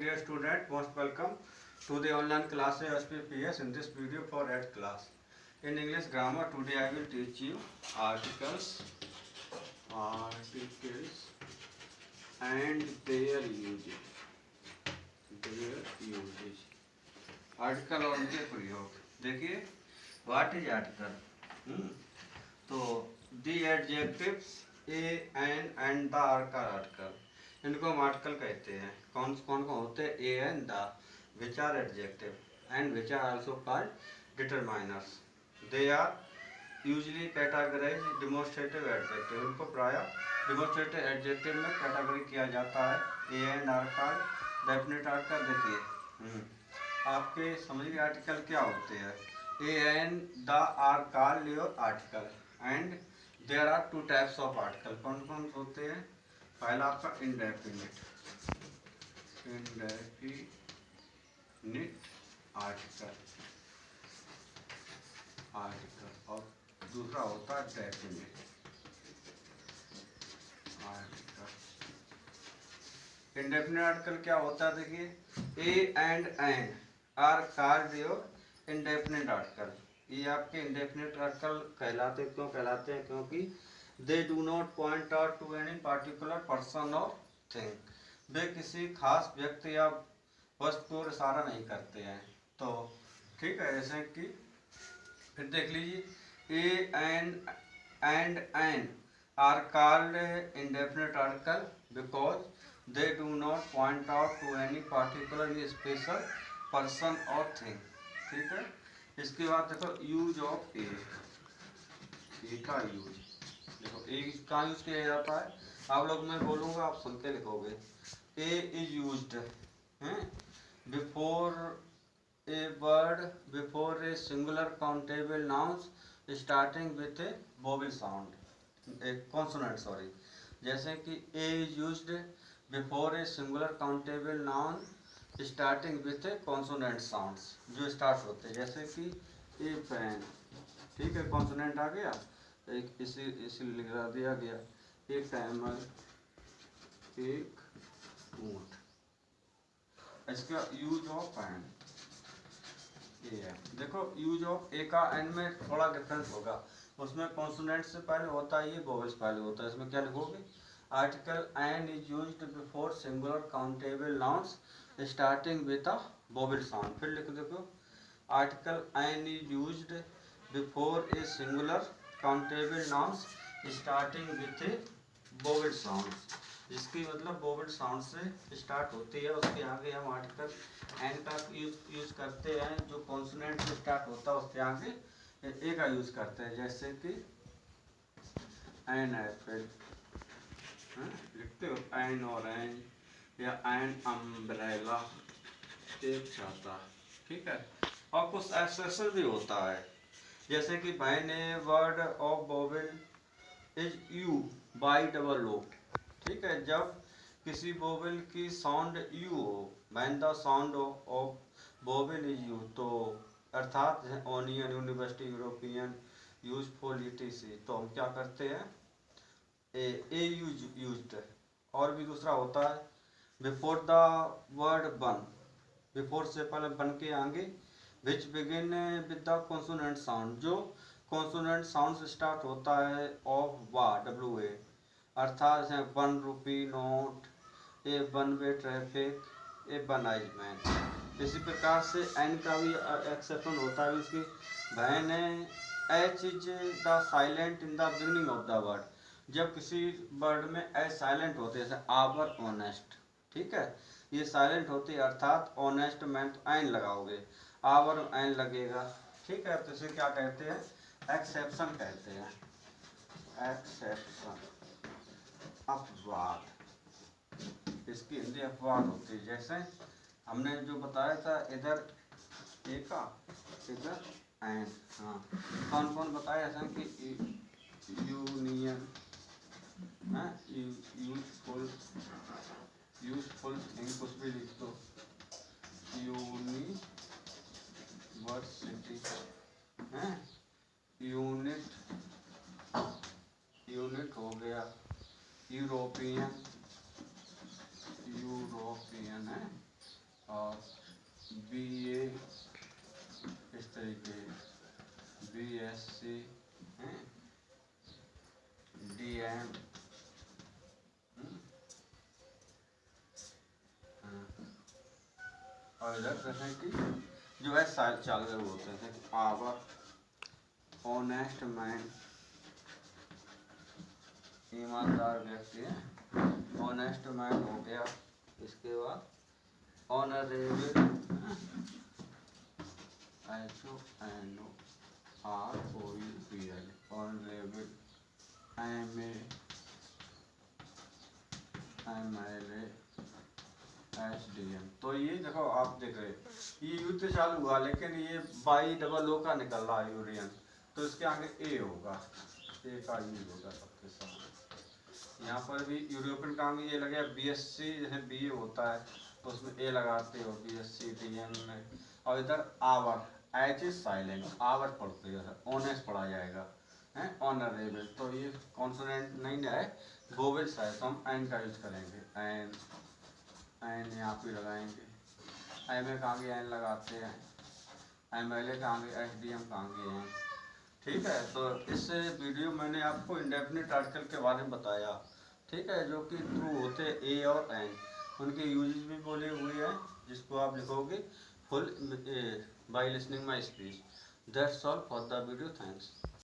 dear student, most welcome to the online class SPPS in this video for 8th class. In English grammar, today I will teach you articles and their usage. Article और उनके प्रयोग. देखिए, what is article? तो the adjectives a and the article, इनको हम article कहते हैं. कौन कौन होते हैं? A and the, which are adjective and which are also called determiners. They are usually categorise demonstrative adjective. इनको प्राय डिमोन्स्ट्रेटिव एडजेक्टिव में कैटेगरी किया जाता है. A and article, definite article. देखिए, आपके समझ के आर्टिकल क्या होते हैं? A and the are called your article and there are two types of article. कौन कौन होते हैं? पहला आपका इंडेफिनिट आर्टिकल और दूसरा होता है डेफिनिट आर्टिकल. इंडेफिनिट आर्टिकल क्या होता है? देखिए, a and are called your indefinite article. ये आपके इंडेफिनिट आर्टिकल कहलाते. क्यों कहलाते हैं? क्योंकि they do not point out to any particular person और थिंग. वे किसी खास व्यक्ति या वस्तु को इशारा नहीं करते हैं. तो ठीक है, जैसे कि फिर देख लीजिए, a and are called indefinite article because they do not point out to any particular special person or thing. ठीक है. इसके बाद देखो यूज ऑफ ए का यूज. देखो ए का यूज किया जाता है. आप लोग, मैं बोलूँगा, आप सुन के लिखोगे. A is used before a word before a singular countable nouns starting with a vowel sound, a consonant. Sorry, जैसे कि a is used before a singular countable noun starting with a consonant sounds, जो start होते हैं. जैसे कि ए pen. ठीक है, consonant आ गया, एक इसी लिखा दिया गया. एक कैमल, एक ऊंट. इसका यूज ऑफ पेन ए है. देखो, यूज ऑफ ए का एन में थोड़ा डिफरेंस होगा. उसमें कॉन्सोनेंट से पहले होता है, ये वोवेल्स पहले होता है. इसमें क्या लिखोगे? Article and is used before singular countable nouns starting with a vowel sound. फिर लिख देखो, article and is used before a singular countable nouns starting with a vowel sound. जिसकी मतलब vowel sound से स्टार्ट होती है. उसके आगे हम आर्टिकल एंड का यूज करते हैं. जो कॉन्सोनेंट से स्टार्ट होता है उसके आगे ए का यूज करते हैं. जैसे कि एन एप्पल लिखते हो, एन ऑरेंज या एन अम्ब्रेला, एक छाता. ठीक है. और कुछ एक्सेशन भी होता है, जैसे कि when a word of vowel is U by double O. ठीक है, जब किसी वोवेल की साउंड यू हो, when the sound of vowel is U, तो अर्थात onion, university, European, useful, ETC. तो हम क्या करते हैं? A used. और भी दूसरा होता है before the word one. Before से पहले बन के आगे which begin with the consonant sound, जो कॉन्सोनेंट साउंड से स्टार्ट होता है. ऑफ वा, डब्ल्यू ए, अर्थात 1 रुपी नोट, ए 1 वे ट्रैफिक, ए 1 आइज मैन. इसी प्रकार से एन का भी एक्सेप्शन होता है. इसकी बहन H is the silent in the beginning of the word. जब किसी वर्ड में ए साइलेंट होते हैं, जैसे आवर ऑनेस्ट. ठीक है, ये साइलेंट होती है, अर्थात ऑनेस्ट में तो एन लगाओगे, आवर एन लगेगा. ठीक है, तो इसे क्या कहते हैं? एक्सेप्शन कहते हैं. एक्सेप्शन, अपवाद. इसकी हिंदी अपवाद होती है. जैसे हमने जो बताया था, इधर ए का, इधर एन. हाँ, कौन कौन बताया? जैसे कि यूनियन, यूजफुल थिंग, कुछ भी लिख दो. यूनिवर्सिटी, यूनिट हो गया. यूरोपियन है. और BA इस तरीके, BSc, DM, और इधर जैसे कि जो है साइड चालू है वो होते हैं आवर, ऑनेस्ट मैन, ईमानदार व्यक्ति है, ऑनेस्ट मैन हो गया। इसके बाद honourable, HONORABL, honourable, MLA, SDM। तो ये देखो आप देख रहे ये यू से चालू हुआ लेकिन ये BAAO का निकल रहा है यूरियन, तो इसके आगे ए होगा, ए का यूज होगा सबके साथ। यहाँ पर भी यूरोपियन का आगे ये लगे, BSc जैसे BA होता है तो उसमें ए लगाते हो, BSc DM में। और इधर hour, H is silent, hour पढ़ते हो, ऑनेस्ट पढ़ा जाएगा है, ऑनरेबल। तो ये कॉन्सोनेंट नहीं है, वोवेल्स है, तो हम एन का यूज करेंगे, एन, एन यहाँ पे लगाएंगे। MA का आगे एन लगाते हैं, MLA का आगे SDM का आगे हैं। ठीक है, तो इस वीडियो मैंने आपको इंडेफिनिट आर्टिकल के बारे में बताया, ठीक है, जो कि थ्रू होते ए और एन, उनके यूजेस भी बोले हुए हैं, जिसको आप लिखोगे full by listening my speech. That's all for the video, thanks.